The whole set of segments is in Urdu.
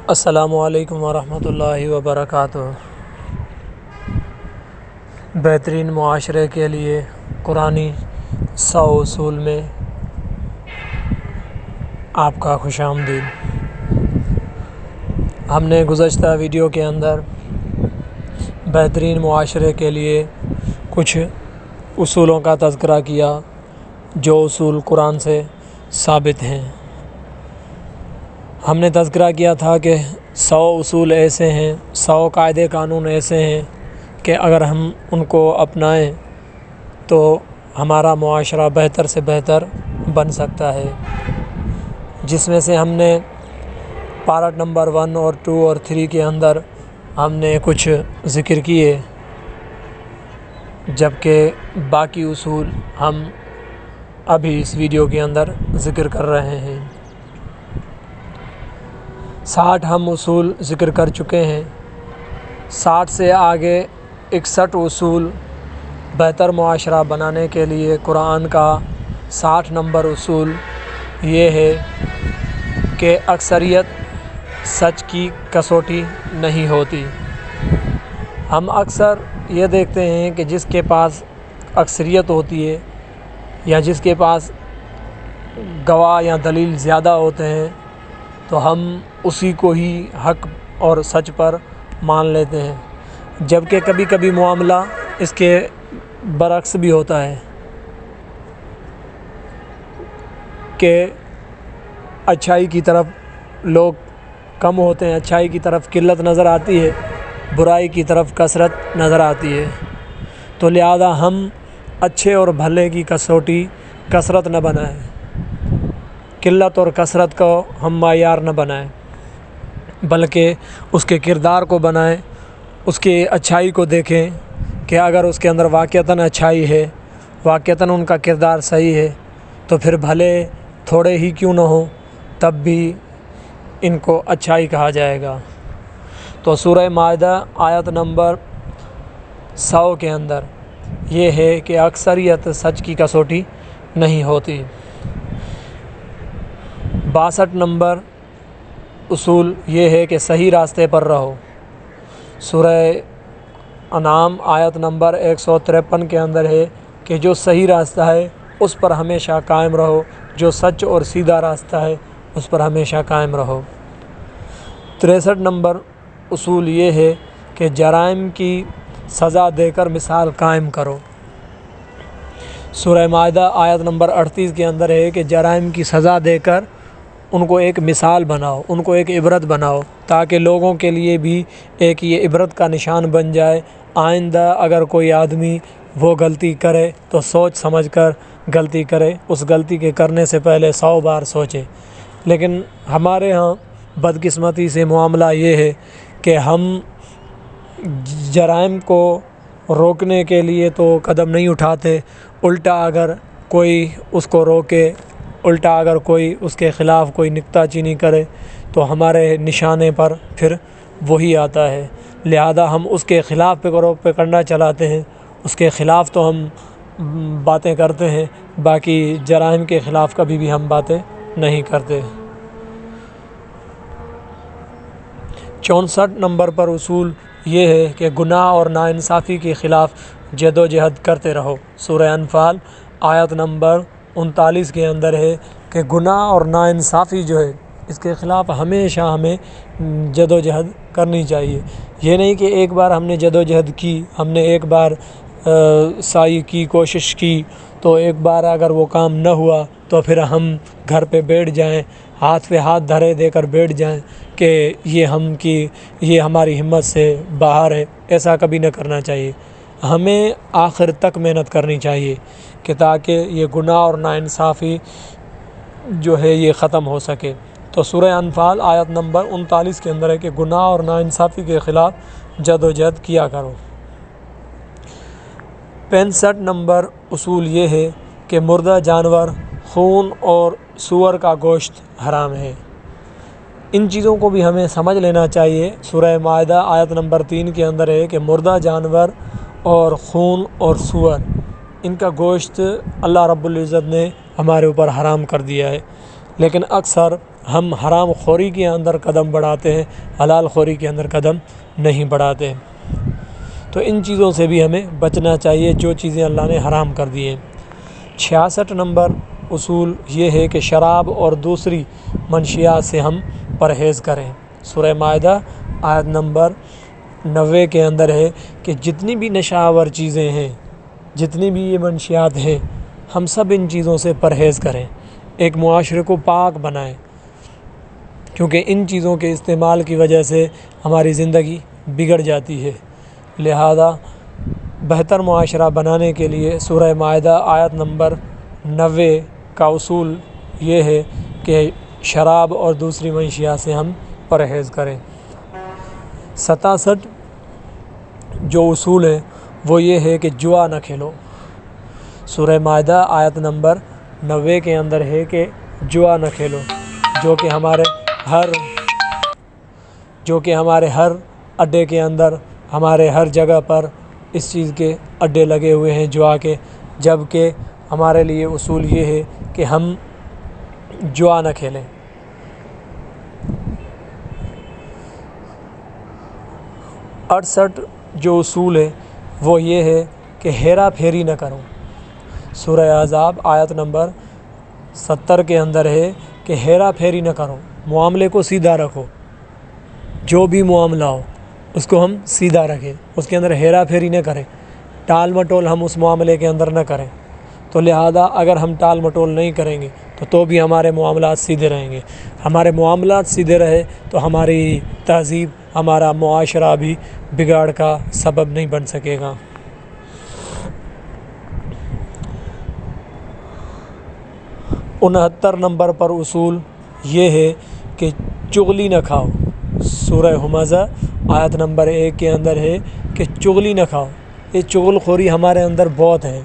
السلام علیکم ورحمۃ اللہ وبرکاتہ۔ بہترین معاشرے کے لیے قرآنی 100 اصول میں آپ کا خوش آمدید۔ ہم نے گزشتہ ویڈیو کے اندر بہترین معاشرے کے لیے کچھ اصولوں کا تذکرہ کیا جو اصول قرآن سے ثابت ہیں۔ ہم نے تذکرہ کیا تھا کہ 100 اصول ایسے ہیں، 100 قاعدے قانون ایسے ہیں کہ اگر ہم ان کو اپنائیں تو ہمارا معاشرہ بہتر سے بہتر بن سکتا ہے، جس میں سے ہم نے پارٹ نمبر 1 اور 2 اور 3 کے اندر ہم نے کچھ ذکر کیے، جبکہ باقی اصول ہم ابھی اس ویڈیو کے اندر ذکر کر رہے ہیں۔ 60 ہم اصول ذکر کر چکے ہیں۔ 60 سے آگے 61 اصول بہتر معاشرہ بنانے کے لیے قرآن کا 60 نمبر اصول یہ ہے کہ اکثریت سچ کی کسوٹی نہیں ہوتی۔ ہم اکثر یہ دیکھتے ہیں کہ جس کے پاس اکثریت ہوتی ہے یا جس کے پاس گواہ یا دلیل زیادہ ہوتے ہیں تو ہم اسی کو ہی حق اور سچ پر مان لیتے ہیں، جبکہ کبھی کبھی معاملہ اس کے برعکس بھی ہوتا ہے کہ اچھائی کی طرف لوگ کم ہوتے ہیں، اچھائی کی طرف قلت نظر آتی ہے، برائی کی طرف کثرت نظر آتی ہے۔ تو لہذا ہم اچھے اور بھلے کی کسوٹی کثرت نہ بنائیں، قلت اور کثرت کو ہم معیار نہ بنائیں، بلکہ اس کے کردار کو بنائیں، اس کی اچھائی کو دیکھیں کہ اگر اس کے اندر واقعتاً اچھائی ہے، واقعتاً ان کا کردار صحیح ہے تو پھر بھلے تھوڑے ہی کیوں نہ ہوں تب بھی ان کو اچھائی کہا جائے گا۔ تو سورہ مائدہ آیت نمبر 100 کے اندر یہ ہے کہ اکثریت سچ کی کسوٹی نہیں ہوتی۔ 62 نمبر اصول یہ ہے کہ صحیح راستے پر رہو۔ سورہ انعام آیت نمبر 153 کے اندر ہے کہ جو صحیح راستہ ہے اس پر ہمیشہ قائم رہو، جو سچ اور سیدھا راستہ ہے اس پر ہمیشہ قائم رہو۔ 63 نمبر اصول یہ ہے کہ جرائم کی سزا دے کر مثال قائم کرو۔ سورہ مائدہ آیت نمبر 38 کے اندر ہے کہ جرائم کی سزا دے کر ان کو ایک مثال بناؤ، ان کو ایک عبرت بناؤ، تاکہ لوگوں کے لیے بھی ایک یہ عبرت کا نشان بن جائے۔ آئندہ اگر کوئی آدمی وہ غلطی کرے تو سوچ سمجھ کر غلطی کرے، اس غلطی کے کرنے سے پہلے 100 بار سوچے۔ لیکن ہمارے ہاں بدقسمتی سے معاملہ یہ ہے کہ ہم جرائم کو روکنے کے لیے تو قدم نہیں اٹھاتے، الٹا اگر کوئی اس کو روکے، الٹا اگر کوئی اس کے خلاف کوئی نکتہ چینی کرے تو ہمارے نشانے پر پھر وہی آتا ہے۔ لہذا ہم اس کے خلاف پکڑنا چلاتے ہیں، اس کے خلاف تو ہم باتیں کرتے ہیں، باقی جرائم کے خلاف کبھی بھی ہم باتیں نہیں کرتے۔ 64 نمبر پر اصول یہ ہے کہ گناہ اور ناانصافی کے خلاف جد و جہد کرتے رہو۔ سورہ انفال آیت نمبر 39 کے اندر ہے کہ گناہ اور ناانصافی جو ہے اس کے خلاف ہمیشہ ہمیں جد و جہد کرنی چاہیے۔ یہ نہیں کہ ایک بار ہم نے جد و جہد کی، ہم نے ایک بار سعی کی، کوشش کی، تو ایک بار اگر وہ کام نہ ہوا تو پھر ہم گھر پہ بیٹھ جائیں، ہاتھ پہ ہاتھ دھرے دے کر بیٹھ جائیں کہ یہ ہماری ہمت سے باہر ہے۔ ایسا کبھی نہ کرنا چاہیے، ہمیں آخر تک محنت کرنی چاہیے کہ تاکہ یہ گناہ اور ناانصافی جو ہے یہ ختم ہو سکے۔ تو سورہ انفال آیت نمبر 39 کے اندر ہے کہ گناہ اور ناانصافی کے خلاف جد و جہد کیا کرو۔ 65 نمبر اصول یہ ہے کہ مردہ جانور، خون اور سور کا گوشت حرام ہے۔ ان چیزوں کو بھی ہمیں سمجھ لینا چاہیے۔ سورہ مائدہ آیت نمبر 3 کے اندر ہے کہ مردہ جانور اور خون اور سور، ان کا گوشت اللہ رب العزت نے ہمارے اوپر حرام کر دیا ہے، لیکن اکثر ہم حرام خوری کے اندر قدم بڑھاتے ہیں، حلال خوری کے اندر قدم نہیں بڑھاتے ہیں۔ تو ان چیزوں سے بھی ہمیں بچنا چاہیے جو چیزیں اللہ نے حرام کر دی ہیں۔ 66 نمبر اصول یہ ہے کہ شراب اور دوسری منشیات سے ہم پرہیز کریں۔ سورہ مائدہ آیت نمبر 90 کے اندر ہے کہ جتنی بھی نشہ آور چیزیں ہیں، جتنی بھی یہ منشیات ہیں، ہم سب ان چیزوں سے پرہیز کریں، ایک معاشرے کو پاک بنائیں، کیونکہ ان چیزوں کے استعمال کی وجہ سے ہماری زندگی بگڑ جاتی ہے۔ لہذا بہتر معاشرہ بنانے کے لیے سورہ مائدہ آیت نمبر 90 کا اصول یہ ہے کہ شراب اور دوسری منشیات سے ہم پرہیز کریں۔ 67 جو اصول ہے وہ یہ ہے کہ جوا نہ کھیلو۔ سورہ مائدہ آیت نمبر 90 کے اندر ہے کہ جوا نہ کھیلو، جو کہ ہمارے ہر اڈے کے اندر، ہمارے ہر جگہ پر اس چیز کے اڈے لگے ہوئے ہیں جوا کے، جبکہ ہمارے لیے اصول یہ ہے کہ ہم جوا نہ کھیلیں۔ 68 جو اصول ہے وہ یہ ہے کہ ہیرا پھیری نہ کرو۔ سورہ احزاب آیت نمبر 70 کے اندر ہے کہ ہیرا پھیری نہ کرو، معاملے کو سیدھا رکھو، جو بھی معاملہ ہو اس کو ہم سیدھا رکھیں، اس کے اندر ہیرا پھیری نہ کریں، ٹال مٹول ہم اس معاملے کے اندر نہ کریں۔ تو لہذا اگر ہم ٹال مٹول نہیں کریں گے تو بھی ہمارے معاملات سیدھے رہیں گے، ہمارے معاملات سیدھے رہے تو ہماری تہذیب، ہمارا معاشرہ بھی بگاڑ کا سبب نہیں بن سکے گا۔ 69 نمبر پر اصول یہ ہے کہ چغلی نہ کھاؤ۔ سورہ حمزہ آیت نمبر 1 کے اندر ہے کہ چغلی نہ کھاؤ۔ یہ چغل خوری ہمارے اندر بہت ہے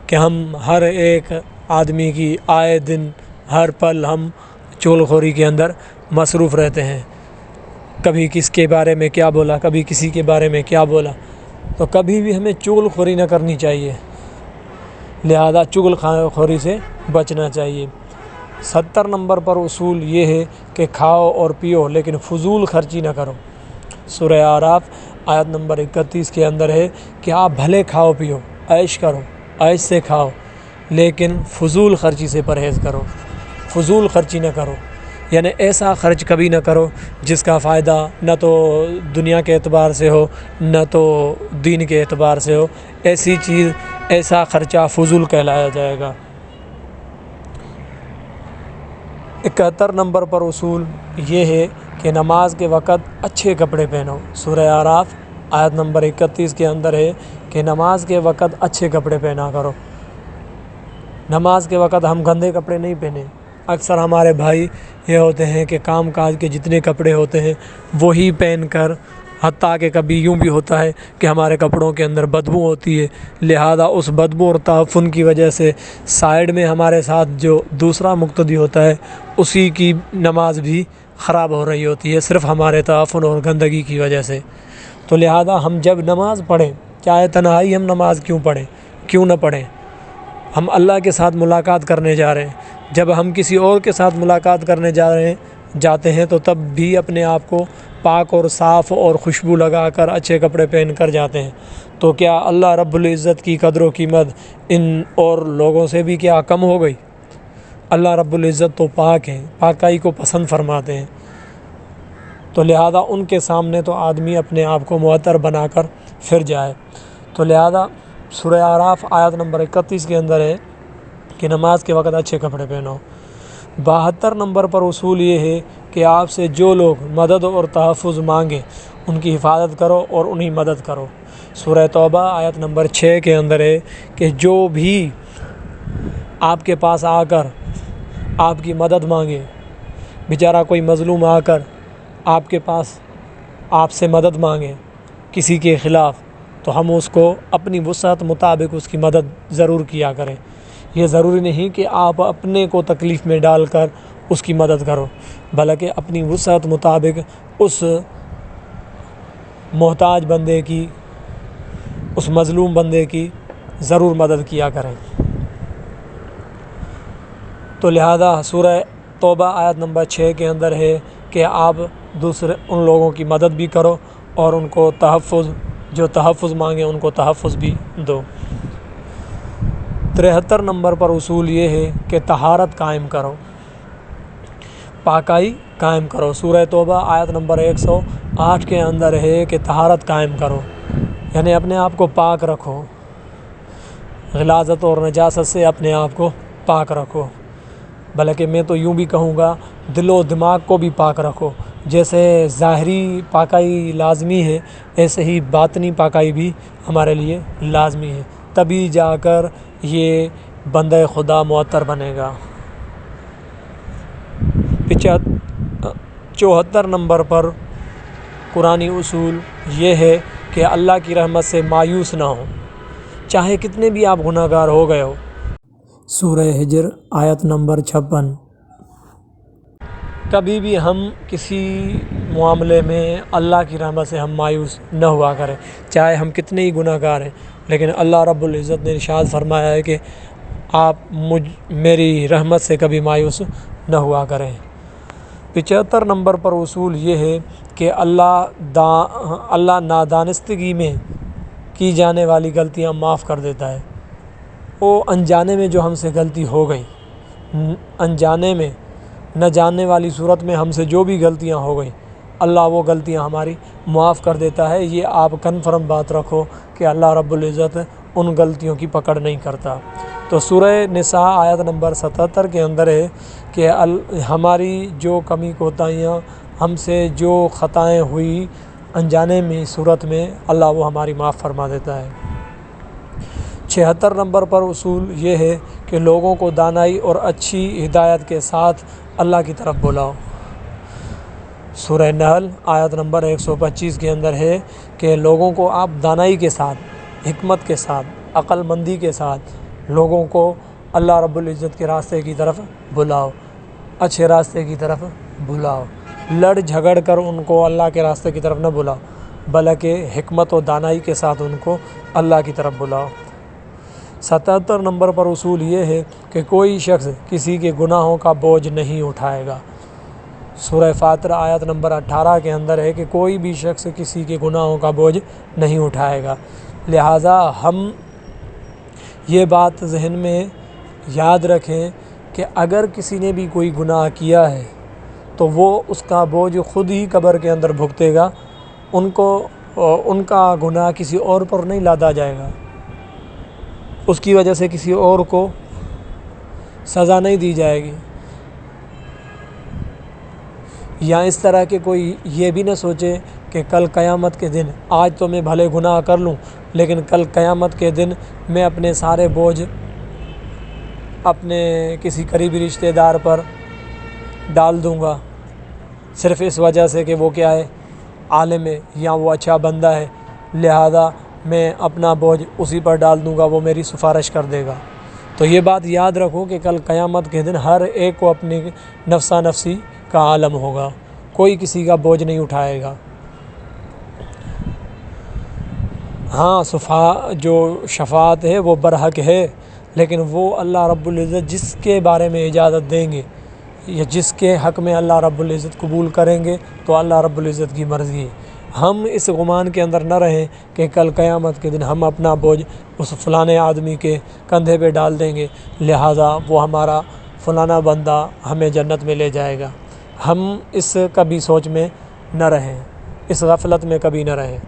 کہ ہم ہر ایک آدمی کی آئے دن ہر پل ہم چغل خوری کے اندر مصروف رہتے ہیں، کبھی کس کے بارے میں کیا بولا، کبھی کسی کے بارے میں کیا بولا، تو کبھی بھی ہمیں چغل خوری نہ کرنی چاہیے، لہذا چغل خوری سے بچنا چاہیے۔ 70 نمبر پر اصول یہ ہے کہ کھاؤ اور پیو لیکن فضول خرچی نہ کرو۔ سورہ اعراف آیت نمبر 31 کے اندر ہے کہ آپ بھلے کھاؤ پیو، عیش کرو، عیش سے کھاؤ، لیکن فضول خرچی سے پرہیز کرو، فضول خرچی نہ کرو، یعنی ایسا خرچ کبھی نہ کرو جس کا فائدہ نہ تو دنیا کے اعتبار سے ہو نہ تو دین کے اعتبار سے ہو، ایسی چیز، ایسا خرچہ فضول کہلایا جائے گا۔ 71 نمبر پر اصول یہ ہے کہ نماز کے وقت اچھے کپڑے پہنو۔ سورہ اعراف آیت نمبر 31 کے اندر ہے کہ نماز کے وقت اچھے کپڑے پہنا کرو۔ نماز کے وقت ہم گندے کپڑے نہیں پہنیں۔ اکثر ہمارے بھائی یہ ہوتے ہیں کہ کام کاج کے جتنے کپڑے ہوتے ہیں وہی پہن کر، حتیٰ کہ کبھی یوں بھی ہوتا ہے کہ ہمارے کپڑوں کے اندر بدبو ہوتی ہے، لہذا اس بدبو اور تعفن کی وجہ سے سائیڈ میں ہمارے ساتھ جو دوسرا مقتدی ہوتا ہے اسی کی نماز بھی خراب ہو رہی ہوتی ہے، صرف ہمارے تعفن اور گندگی کی وجہ سے۔ تو لہذا ہم جب نماز پڑھیں، چاہے تنہائی ہم نماز کیوں نہ پڑھیں، ہم اللہ کے ساتھ ملاقات کرنے جا رہے ہیں، جب ہم کسی اور کے ساتھ ملاقات کرنے جاتے ہیں تو تب بھی اپنے آپ کو پاک اور صاف اور خوشبو لگا کر اچھے کپڑے پہن کر جاتے ہیں، تو کیا اللہ رب العزت کی قدر و قیمت ان اور لوگوں سے بھی کیا کم ہو گئی؟ اللہ رب العزت تو پاک ہیں، پاکائی کو پسند فرماتے ہیں، تو لہذا ان کے سامنے تو آدمی اپنے آپ کو معطر بنا کر پھر جائے۔ تو لہذا سورہ اعراف آیت نمبر 31 کے اندر ہے کہ نماز کے وقت اچھے کپڑے پہنو۔ 72 نمبر پر اصول یہ ہے کہ آپ سے جو لوگ مدد اور تحفظ مانگیں ان کی حفاظت کرو اور انہیں مدد کرو۔ سورہ توبہ آیت نمبر 6 کے اندر ہے کہ جو بھی آپ کے پاس آ کر آپ کی مدد مانگے، بیچارہ کوئی مظلوم آ کر آپ کے پاس آپ سے مدد مانگے کسی کے خلاف، تو ہم اس کو اپنی وسعت مطابق اس کی مدد ضرور کیا کریں۔ یہ ضروری نہیں کہ آپ اپنے کو تکلیف میں ڈال کر اس کی مدد کرو، بلکہ اپنی وسعت مطابق اس محتاج بندے کی، اس مظلوم بندے کی ضرور مدد کیا کریں۔ تو لہذا سورہ توبہ آیت نمبر 6 کے اندر ہے کہ آپ دوسرے ان لوگوں کی مدد بھی کرو اور ان کو تحفظ مانگیں ان کو تحفظ بھی دو۔ 73 نمبر پر اصول یہ ہے کہ طہارت قائم کرو، پاکائی قائم کرو۔ سورہ توبہ آیت نمبر 108 کے اندر ہے کہ طہارت قائم کرو، یعنی اپنے آپ کو پاک رکھو، غلاظت اور نجاست سے اپنے آپ کو پاک رکھو۔ بلکہ میں تو یوں بھی کہوں گا دل و دماغ کو بھی پاک رکھو۔ جیسے ظاہری پاکائی لازمی ہے ایسے ہی باطنی پاکائی بھی ہمارے لیے لازمی ہے، تبھی جا کر یہ بندہ خدا معطر بنے گا۔ 74 نمبر پر قرآنی اصول یہ ہے کہ اللہ کی رحمت سے مایوس نہ ہو، چاہے کتنے بھی آپ گناہ گار ہو گئے ہو۔ سورہ ہجر آیت نمبر 56۔ کبھی بھی ہم کسی معاملے میں اللہ کی رحمت سے ہم مایوس نہ ہوا کریں، چاہے ہم کتنے ہی گناہ گار ہیں، لیکن اللہ رب العزت نے ارشاد فرمایا ہے کہ آپ میری رحمت سے کبھی مایوس نہ ہوا کریں۔ 75 نمبر پر اصول یہ ہے کہ اللہ نادانستگی میں کی جانے والی غلطیاں معاف کر دیتا ہے۔ وہ انجانے میں جو ہم سے غلطی ہو گئی، انجانے میں نہ جاننے والی صورت میں ہم سے جو بھی غلطیاں ہو گئیں، اللہ وہ غلطیاں ہماری معاف کر دیتا ہے۔ یہ آپ کنفرم بات رکھو کہ اللہ رب العزت ان غلطیوں کی پکڑ نہیں کرتا۔ تو سورہ نساء آیت نمبر 77 کے اندر ہے کہ ہماری جو کمی کوتاہیاں، ہم سے جو خطائیں ہوئی انجانے میں صورت میں، اللہ وہ ہماری معاف فرما دیتا ہے۔ 76 نمبر پر اصول یہ ہے کہ لوگوں کو دانائی اور اچھی ہدایت کے ساتھ اللہ کی طرف بلاؤ۔ سورہ نحل آیت نمبر 125 کے اندر ہے کہ لوگوں کو آپ دانائی کے ساتھ، حکمت کے ساتھ، عقل مندی کے ساتھ لوگوں کو اللہ رب العزت کے راستے کی طرف بلاؤ، اچھے راستے کی طرف بلاؤ۔ لڑ جھگڑ کر ان کو اللہ کے راستے کی طرف نہ بلاؤ، بلکہ حکمت و دانائی کے ساتھ ان کو اللہ کی طرف بلاؤ۔ 77 نمبر پر اصول یہ ہے کہ کوئی شخص کسی کے گناہوں کا بوجھ نہیں اٹھائے گا۔ سورہ فاطر آیت نمبر 18 کے اندر ہے کہ کوئی بھی شخص کسی کے گناہوں کا بوجھ نہیں اٹھائے گا۔ لہٰذا ہم یہ بات ذہن میں یاد رکھیں کہ اگر کسی نے بھی کوئی گناہ کیا ہے تو وہ اس کا بوجھ خود ہی قبر کے اندر بھگتے گا، ان کا گناہ کسی اور پر نہیں لادا جائے گا، اس کی وجہ سے کسی اور کو سزا نہیں دی جائے گی۔ یا اس طرح کے کوئی یہ بھی نہ سوچے کہ کل قیامت کے دن، آج تو میں بھلے گناہ کر لوں لیکن کل قیامت کے دن میں اپنے سارے بوجھ اپنے کسی قریبی رشتہ دار پر ڈال دوں گا، صرف اس وجہ سے کہ وہ کیا ہے، عالم ہے یا وہ اچھا بندہ ہے، لہذا میں اپنا بوجھ اسی پر ڈال دوں گا، وہ میری سفارش کر دے گا۔ تو یہ بات یاد رکھو کہ کل قیامت کے دن ہر ایک کو اپنی نفسا نفسی کا عالم ہوگا، کوئی کسی کا بوجھ نہیں اٹھائے گا۔ ہاں جو شفاعت ہے وہ برحق ہے، لیکن وہ اللہ رب العزت جس کے بارے میں اجازت دیں گے یا جس کے حق میں اللہ رب العزت قبول کریں گے تو اللہ رب العزت کی مرضی ہے۔ ہم اس گمان کے اندر نہ رہیں کہ کل قیامت کے دن ہم اپنا بوجھ اس فلانے آدمی کے کندھے پہ ڈال دیں گے، لہٰذا وہ ہمارا فلانا بندہ ہمیں جنت میں لے جائے گا۔ ہم اس کبھی سوچ میں نہ رہیں، اس غفلت میں کبھی نہ رہیں۔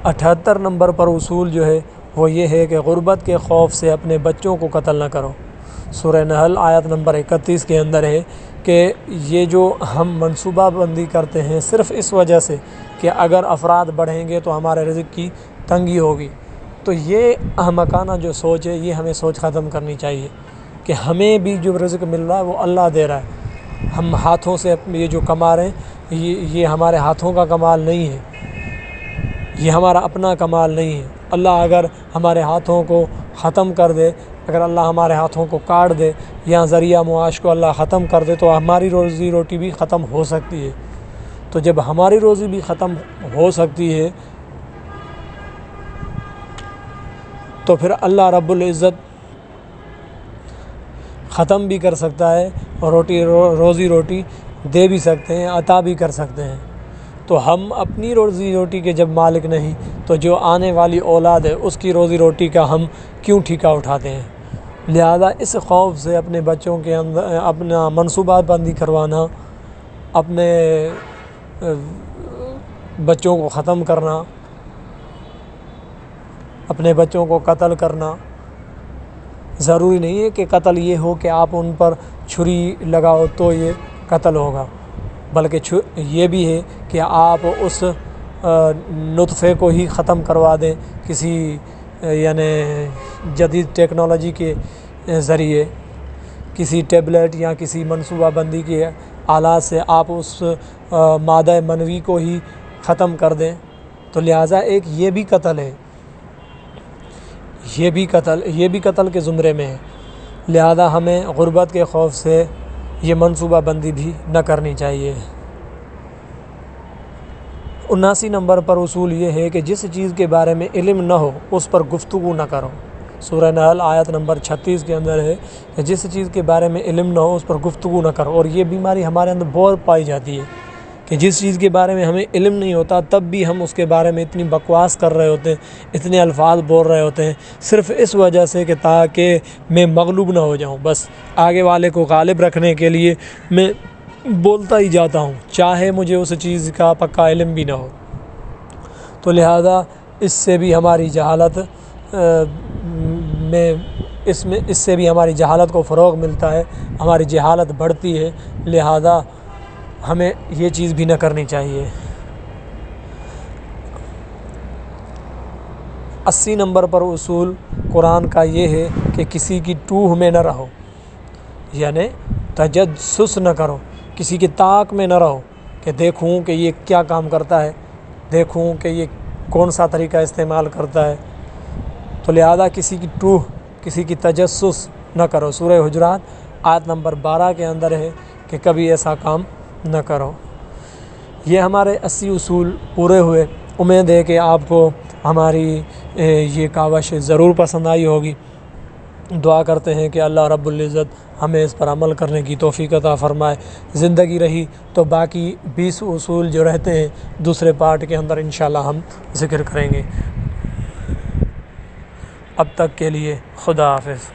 78 نمبر پر اصول جو ہے وہ یہ ہے کہ غربت کے خوف سے اپنے بچوں کو قتل نہ کرو۔ سورہ نحل آیت نمبر 31 کے اندر ہے کہ یہ جو ہم منصوبہ بندی کرتے ہیں صرف اس وجہ سے کہ اگر افراد بڑھیں گے تو ہمارے رزق کی تنگی ہوگی، تو یہ احمقانہ جو سوچ ہے یہ ہمیں سوچ ختم کرنی چاہیے کہ ہمیں بھی جو رزق مل رہا ہے وہ اللہ دے رہا ہے، ہم ہاتھوں سے یہ جو کما رہے ہیں یہ ہمارے ہاتھوں کا کمال نہیں ہے، یہ ہمارا اپنا کمال نہیں ہے۔ اللہ اگر ہمارے ہاتھوں کو ختم کر دے، اگر اللہ ہمارے ہاتھوں کو کاٹ دے یا ذریعہ معاش کو اللہ ختم کر دے تو ہماری روزی روٹی بھی ختم ہو سکتی ہے۔ تو جب ہماری روزی بھی ختم ہو سکتی ہے تو پھر اللہ رب العزت ختم بھی کر سکتا ہے اور روزی روٹی دے بھی سکتے ہیں، عطا بھی کر سکتے ہیں۔ تو ہم اپنی روزی روٹی کے جب مالک نہیں تو جو آنے والی اولاد ہے اس کی روزی روٹی کا ہم کیوں ٹھیکہ اٹھاتے ہیں؟ لہذا اس خوف سے اپنے بچوں کے اندر اپنا منصوبہ بندی کروانا، اپنے بچوں کو ختم کرنا، اپنے بچوں کو قتل کرنا، ضروری نہیں ہے کہ قتل یہ ہو کہ آپ ان پر چھری لگاؤ تو یہ قتل ہوگا، بلکہ یہ بھی ہے کہ آپ اس نطفے کو ہی ختم کروا دیں کسی یعنی جدید ٹیکنالوجی کے ذریعے، کسی ٹیبلیٹ یا کسی منصوبہ بندی کے آلات سے آپ اس مادہ منوی کو ہی ختم کر دیں۔ تو لہٰذا ایک یہ بھی قتل ہے، یہ بھی قتل کے زمرے میں ہے۔ لہذا ہمیں غربت کے خوف سے یہ منصوبہ بندی بھی نہ کرنی چاہیے۔ 79 نمبر پر اصول یہ ہے کہ جس چیز کے بارے میں علم نہ ہو اس پر گفتگو نہ کرو۔ سورہ نحل آیت نمبر 36 کے اندر ہے کہ جس چیز کے بارے میں علم نہ ہو اس پر گفتگو نہ کرو۔ اور یہ بیماری ہمارے اندر بہت پائی جاتی ہے کہ جس چیز کے بارے میں ہمیں علم نہیں ہوتا تب بھی ہم اس کے بارے میں اتنی بکواس کر رہے ہوتے ہیں، اتنے الفاظ بول رہے ہوتے ہیں، صرف اس وجہ سے کہ تاکہ میں مغلوب نہ ہو جاؤں، بس آگے والے کو غالب رکھنے کے لیے میں بولتا ہی جاتا ہوں، چاہے مجھے اس چیز کا پکا علم بھی نہ ہو۔ تو لہذا اس سے بھی ہماری جہالت اس سے بھی ہماری جہالت کو فروغ ملتا ہے، ہماری جہالت بڑھتی ہے، لہذا ہمیں یہ چیز بھی نہ کرنی چاہیے۔ 80 نمبر پر اصول قرآن کا یہ ہے کہ کسی کی ٹوہ میں نہ رہو، یعنی تجسس نہ کرو، کسی کی طاق میں نہ رہو کہ دیکھوں کہ یہ کیا کام کرتا ہے، دیکھوں کہ یہ کون سا طریقہ استعمال کرتا ہے۔ تو لہذا کسی کی ٹوہ، کسی کی تجسس نہ کرو۔ سورہ حجرات آیت نمبر 12 کے اندر ہے کہ کبھی ایسا کام نہ کرو۔ یہ ہمارے 80 اصول پورے ہوئے۔ امید ہے کہ آپ کو ہماری یہ کاوش ضرور پسند آئی ہوگی۔ دعا کرتے ہیں کہ اللہ رب العزت ہمیں اس پر عمل کرنے کی توفیق عطا فرمائے۔ زندگی رہی تو باقی 20 اصول جو رہتے ہیں دوسرے پارٹ کے اندر انشاءاللہ ہم ذکر کریں گے۔ اب تک کے لیے خدا حافظ۔